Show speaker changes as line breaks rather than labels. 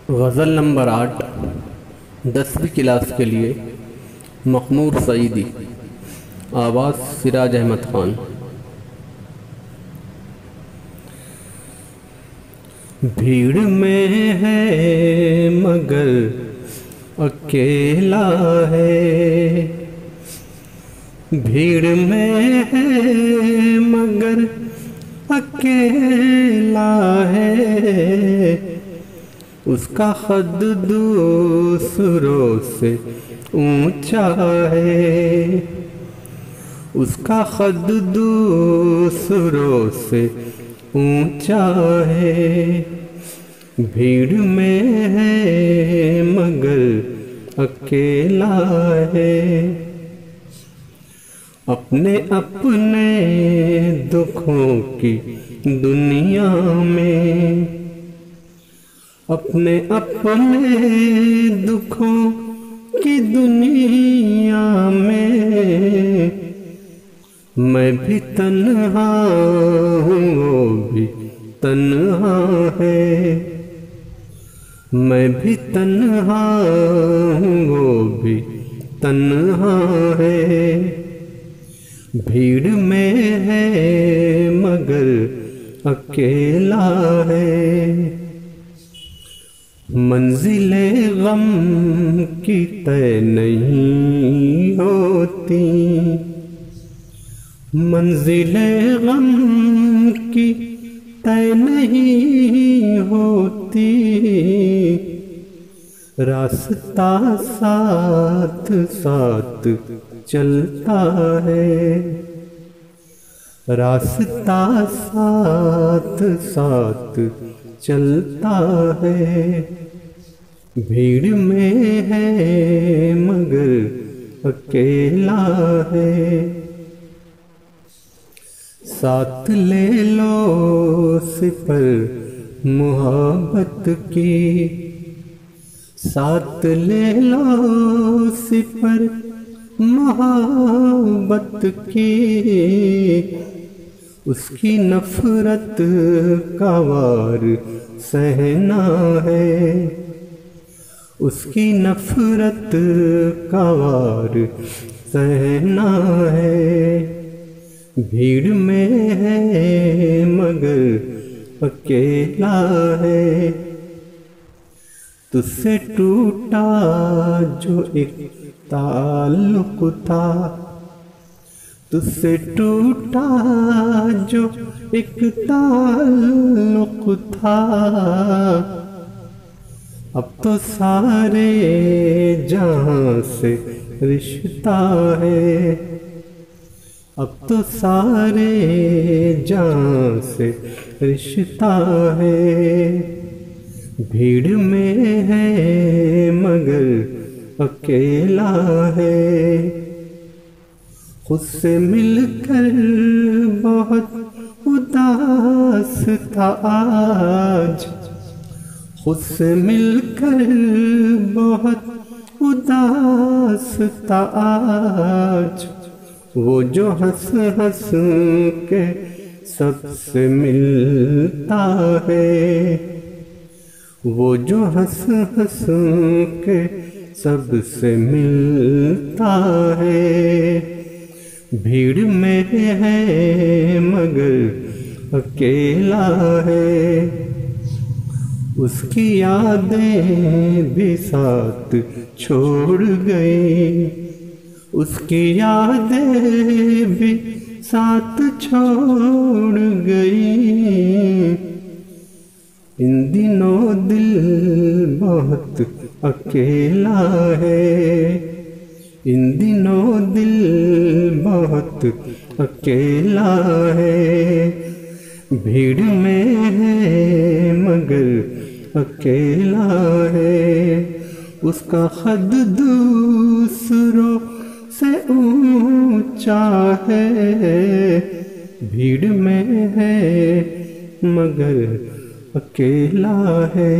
गज़ल number 8 10वीं class के लिए मखमूर सईदी। आवाज़ सिराज अहमद ख़ान। भीड़ में है मगर अकेला है, भीड़ में है मगर अकेला है। उसका कद दूसरों से ऊंचा है, उसका कद दूसरों से ऊंचा है। भीड़ में है मगर अकेला है। अपने अपने दुखों की दुनिया में, अपने अपने दुखों की दुनिया में मैं भी तन्हा हूँ, वो भी तन्हा है। मैं भी तन्हा हूँ, वो भी तन्हा है। भीड़ में है मगर अकेला है। मंजिले गम की तय नहीं होती, मंजिले गम की तय नहीं होती। रास्ता साथ साथ चलता है, रास्ता साथ साथ चलता है। भीड़ में है मगर अकेला है। साथ ले लो सिफर मोहब्बत की, साथ ले लो सिफर मोहब्बत की। उसकी नफरत का वार सहना है, उसकी नफरत का वार सहना है। भीड़ में है मगर अकेला है। तुझसे टूटा जो एक ताल्लुक था, तुझसे टूटा जो एक ताल्लुक था। अब तो सारे जहां से रिश्ता है, अब तो सारे जहां से रिश्ता है। भीड़ में है मगर अकेला है। खुद से मिलकर बहुत उदास था आज, खुद से मिलकर बहुत उदास था आज। वो जो हंस हंस के सबसे मिलता है, वो जो हंस हंस के सबसे मिलता है। भीड़ में है मगर अकेला है। उसकी यादें भी साथ छोड़ गई, उसकी यादें भी साथ छोड़ गई। इन दिनों दिल बहुत अकेला है, इन दिनों दिल बहुत अकेला है। भीड़ में है मगर अकेला है। उसका कद दूसरों से ऊंचा है। भीड़ में है मगर अकेला है।